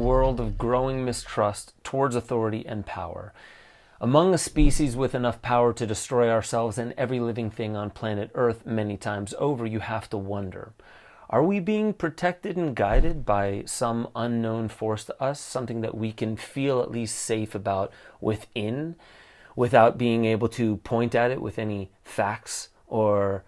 world of growing mistrust towards authority and power. Among a species with enough power to destroy ourselves and every living thing on planet Earth many times over, you have to wonder, are we being protected and guided by some unknown force to us, something that we can feel at least safe about within, without being able to point at it with any facts or,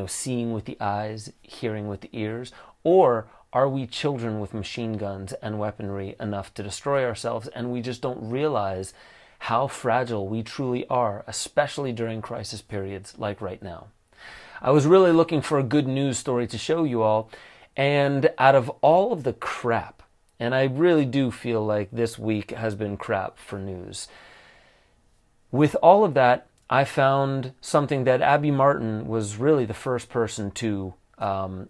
seeing with the eyes, hearing with the ears? Or are we children with machine guns and weaponry enough to destroy ourselves, and we just don't realize how fragile we truly are, especially during crisis periods like right now? I was really looking for a good news story to show you all, and out of all of the crap, and I really do feel like this week has been crap for news, with all of that, I found something that Abby Martin was really the first person to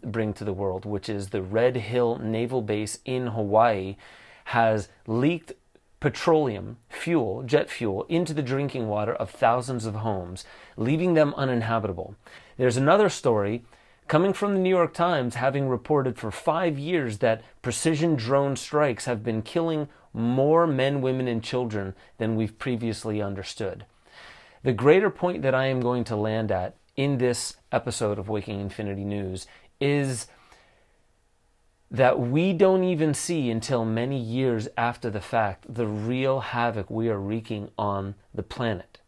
bring to the world, which is the Red Hill Naval Base in Hawaii has leaked petroleum fuel, jet fuel, into the drinking water of thousands of homes, leaving them uninhabitable. There's another story coming from the New York Times having reported for 5 years that precision drone strikes have been killing more men, women, and children than we've previously understood. The greater point that I am going to land at in this episode of Waking Infinity News is that we don't even see until many years after the fact the real havoc we are wreaking on the planet.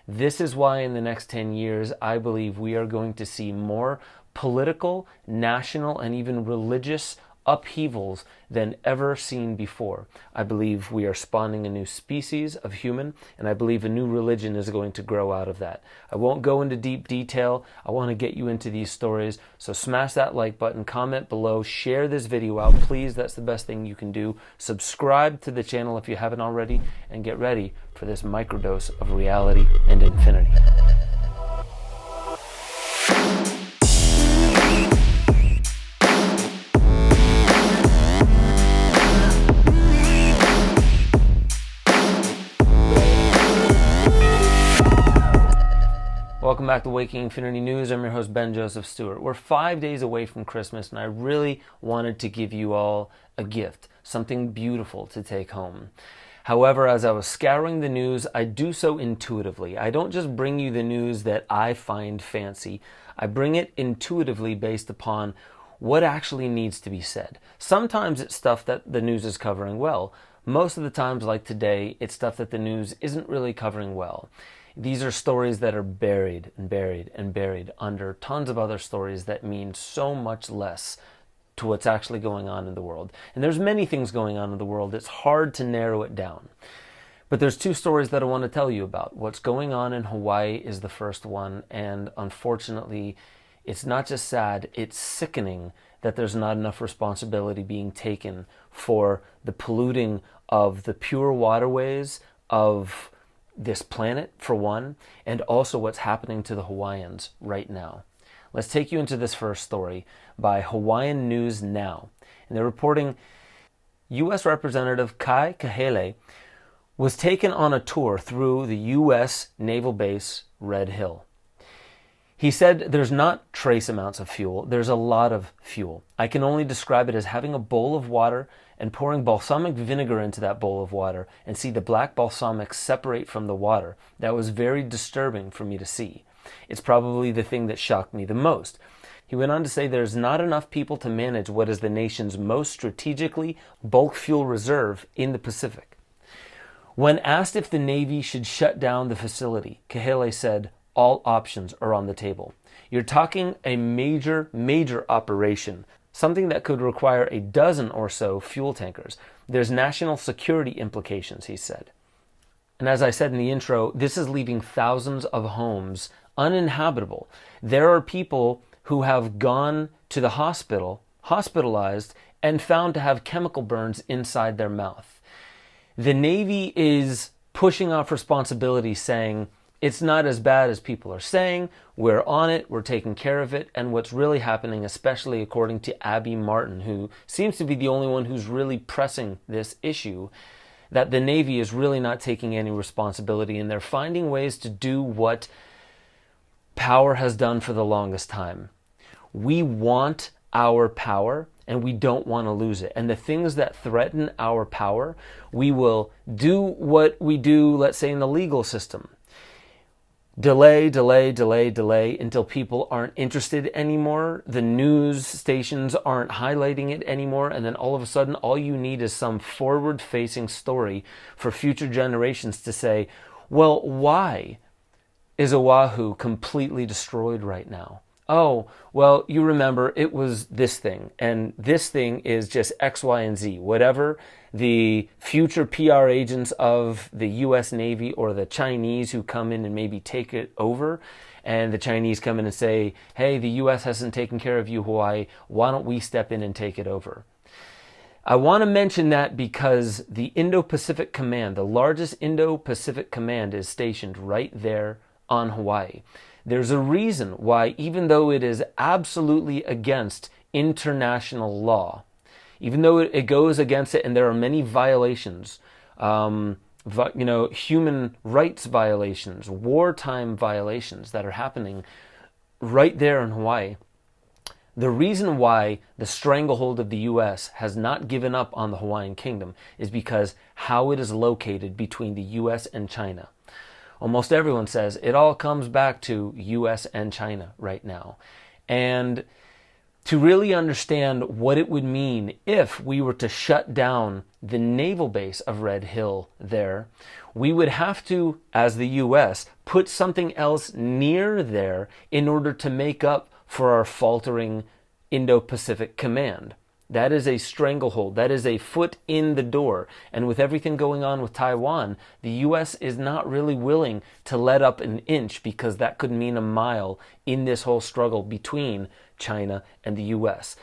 This is why in the next 10 years, I believe we are going to see more political, national, and even religious upheavals than ever seen before. I believe we are spawning a new species of human, and I believe a new religion is going to grow out of that. I won't go into deep detail. I want to get you into these stories, so smash that like button, comment below, share this video out, please. That's the best thing you can do. Subscribe to the channel if you haven't already, and get ready for this microdose of reality and infinity. Welcome back to Waking Infinity News. I'm your host, Ben Joseph Stewart. We're 5 days away from Christmas, and I really wanted to give you all a gift, something beautiful to take home. However, as I was scouring the news, I do so intuitively. I don't just bring you the news that I find fancy. I bring it intuitively based upon what actually needs to be said. Sometimes it's stuff that the news is covering well. Most of the times, like today, it's stuff that the news isn't really covering well. These are stories that are buried and buried and buried under tons of other stories that mean so much less to what's actually going on in the world. And there's many things going on in the world. It's hard to narrow it down. But there's two stories that I want to tell you about. What's going on in Hawaii is the first one, and unfortunately, it's not just sad, it's sickening that there's not enough responsibility being taken for the polluting of the pure waterways of this planet, for one, and also what's happening to the Hawaiians right now. Let's take you into this first story by Hawaiian News Now. And they're reporting U.S. Representative Kai Kahele was taken on a tour through the U.S. Naval Base Red Hill. He said there's not trace amounts of fuel, there's a lot of fuel. I can only describe it as having a bowl of water and pouring balsamic vinegar into that bowl of water and see the black balsamic separate from the water. That was very disturbing for me to see. It's probably the thing that shocked me the most. He went on to say there's not enough people to manage what is the nation's most strategically bulk fuel reserve in the Pacific. When asked if the Navy should shut down the facility, Kahele said, all options are on the table. You're talking a major operation, something that could require a dozen or so fuel tankers. There's national security implications, he said. And as I said in the intro, this is leaving thousands of homes uninhabitable. There are people who have gone to the hospital, hospitalized, and found to have chemical burns inside their mouth. The Navy is pushing off responsibility, saying, it's not as bad as people are saying. We're on it. We're taking care of it. And what's really happening, especially according to Abby Martin, who seems to be the only one who's really pressing this issue, that the Navy is really not taking any responsibility, and they're finding ways to do what power has done for the longest time. We want our power, and we don't want to lose it. And the things that threaten our power, we will do what we do, let's say, in the legal system. Delay until people aren't interested anymore. The news stations aren't highlighting it anymore. And then all of a sudden, all you need is some forward-facing story for future generations to say, well, why is Oahu completely destroyed right now? Oh, well, you remember it was this thing, and this thing is just X, Y, and Z. Whatever the future PR agents of the U.S. Navy or the Chinese who come in and maybe take it over, and the Chinese come in and say, hey, the U.S. hasn't taken care of you, Hawaii. Why don't we step in and take it over? I want to mention that because the Indo-Pacific Command, the largest Indo-Pacific command, is stationed right there on Hawaii. There's a reason why, even though it is absolutely against international law, even though it goes against it and there are many violations, human rights violations, wartime violations that are happening right there in Hawaii, the reason why the stranglehold of the U.S. has not given up on the Hawaiian Kingdom is because how it is located between the U.S. and China. Almost everyone says it all comes back to U.S. and China right now. And to really understand what it would mean if we were to shut down the naval base of Red Hill there, we would have to, as the U.S., put something else near there in order to make up for our faltering Indo-Pacific Command. That is a stranglehold. That is a foot in the door. And with everything going on with Taiwan, the U.S. is not really willing to let up an inch because that could mean a mile in this whole struggle between China and the U.S.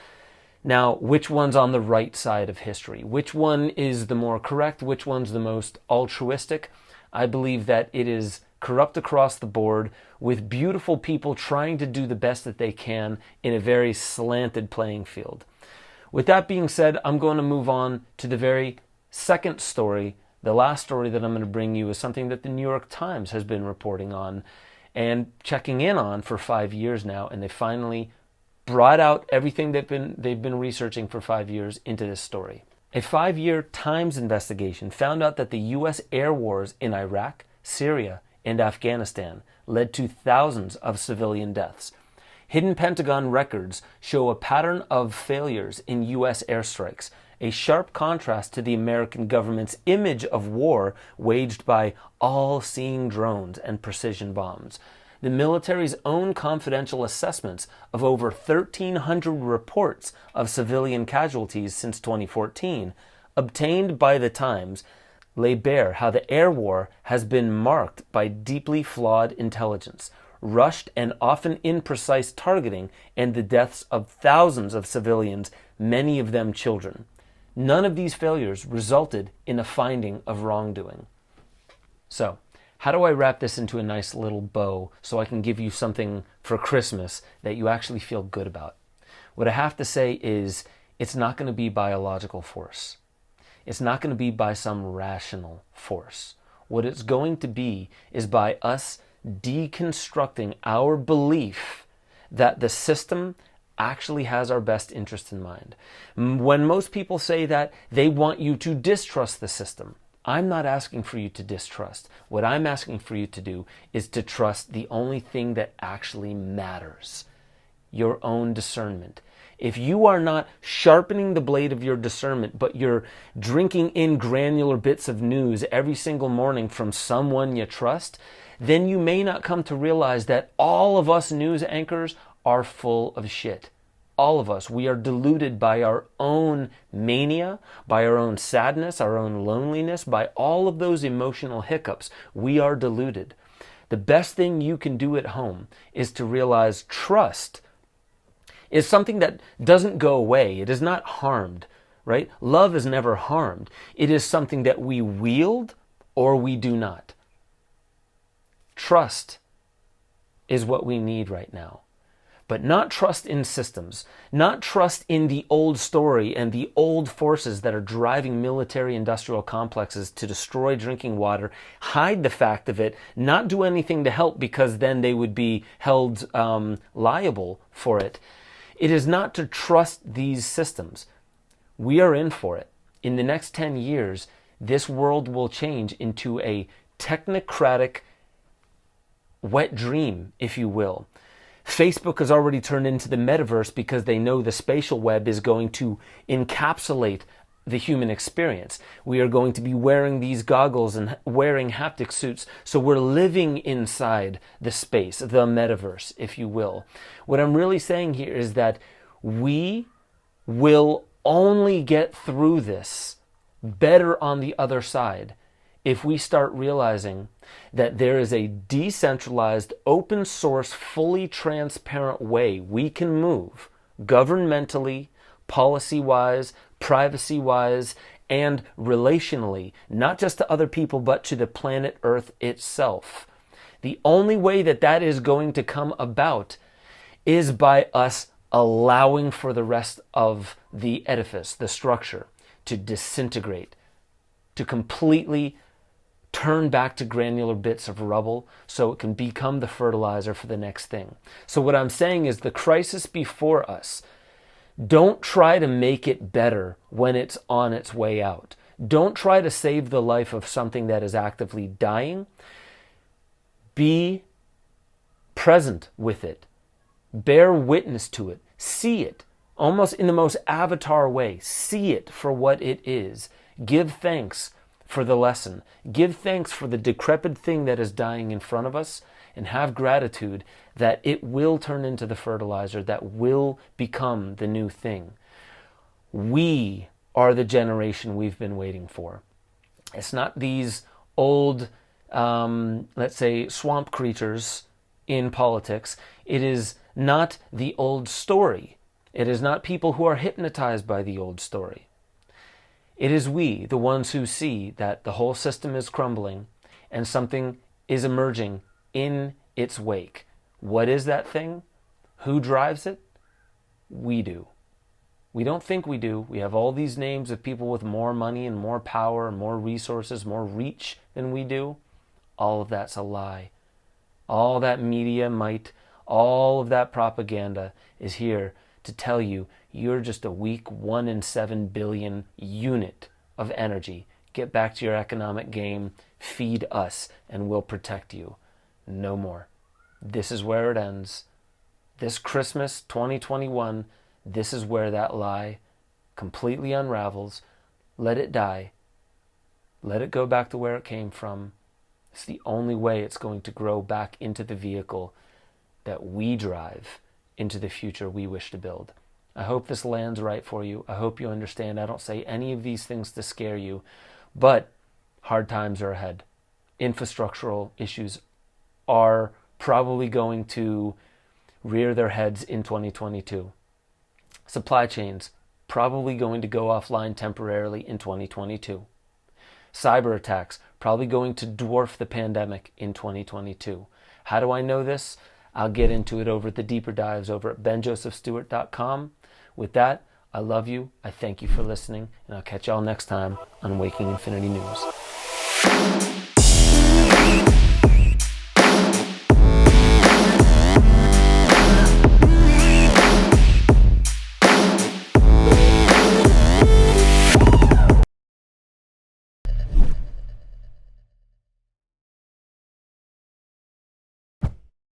Now, which one's on the right side of history? Which one is the more correct? Which one's the most altruistic? I believe that it is corrupt across the board with beautiful people trying to do the best that they can in a very slanted playing field. With that being said, I'm going to move on to the very second story. The last story that I'm going to bring you is something that the New York Times has been reporting on and checking in on for 5 years now, and they finally brought out everything they've been researching for 5 years into this story. A 5-year Times investigation found out that the U.S. air wars in Iraq, Syria, and Afghanistan led to thousands of civilian deaths. Hidden Pentagon records show a pattern of failures in U.S. airstrikes, a sharp contrast to the American government's image of war waged by all-seeing drones and precision bombs. The military's own confidential assessments of over 1,300 reports of civilian casualties since 2014, obtained by the Times, lay bare how the air war has been marked by deeply flawed intelligence, rushed and often imprecise targeting, and the deaths of thousands of civilians, many of them children. None of these failures resulted in a finding of wrongdoing. So, how do I wrap this into a nice little bow so I can give you something for Christmas that you actually feel good about? What I have to say is, it's not going to be biological force. It's not going to be by some rational force. What it's going to be is by us deconstructing our belief that the system actually has our best interest in mind. When most people say that, they want you to distrust the system. I'm not asking for you to distrust. What I'm asking for you to do is to trust the only thing that actually matters, your own discernment. If you are not sharpening the blade of your discernment, but you're drinking in granular bits of news every single morning from someone you trust, then you may not come to realize that all of us news anchors are full of shit. All of us. We are deluded by our own mania, by our own sadness, our own loneliness, by all of those emotional hiccups. We are deluded. The best thing you can do at home is to realize trust is something that doesn't go away. It is not harmed, right? Love is never harmed. It is something that we wield or we do not. Trust is what we need right now. But not trust in systems, not trust in the old story and the old forces that are driving military-industrial complexes to destroy drinking water, hide the fact of it, not do anything to help because then they would be held liable for it. It is not to trust these systems. We are in for it. In the next 10 years, this world will change into a technocratic wet dream, if you will. Facebook has already turned into the metaverse because they know the spatial web is going to encapsulate the human experience. We are going to be wearing these goggles and wearing haptic suits, so we're living inside the space, the metaverse, if you will. What I'm really saying here is that we will only get through this better on the other side if we start realizing that there is a decentralized, open source, fully transparent way we can move governmentally, policy-wise, privacy-wise, and relationally, not just to other people, but to the planet Earth itself. The only way that that is going to come about is by us allowing for the rest of the edifice, the structure, to disintegrate, to completely turn back to granular bits of rubble so it can become the fertilizer for the next thing. So what I'm saying is the crisis before us, don't try to make it better when it's on its way out. Don't try to save the life of something that is actively dying. Be present with it. Bear witness to it. See it. Almost in the most avatar way. See it for what it is. Give thanks for the lesson. Give thanks for the decrepit thing that is dying in front of us, and have gratitude that it will turn into the fertilizer that will become the new thing. We are the generation we've been waiting for. It's not these old, let's say, swamp creatures in politics. It is not the old story. It is not people who are hypnotized by the old story. It is we, the ones who see that the whole system is crumbling and something is emerging in its wake. What is that thing? Who drives it? We do. We don't think we do. We have all these names of people with more money and more power and more resources, more reach than we do. All of that's a lie. All that media might, all of that propaganda is here to tell you you're just a weak 1 in 7 billion unit of energy. Get back to your economic game, feed us, and we'll protect you. No more. This is where it ends. This Christmas 2021, this is where that lie completely unravels. Let it die. Let it go back to where it came from. It's the only way it's going to grow back into the vehicle that we drive into the future we wish to build. I hope this lands right for you. I hope you understand. I don't say any of these things to scare you, but hard times are ahead. Infrastructural issues are probably going to rear their heads in 2022. Supply chains probably going to go offline temporarily in 2022. Cyber attacks probably going to dwarf the pandemic in 2022. How do I know this? I'll get into it over at the deeper dives over at benjosephstewart.com. With that, I love you. I thank you for listening, and I'll catch y'all next time on Waking Infinity News.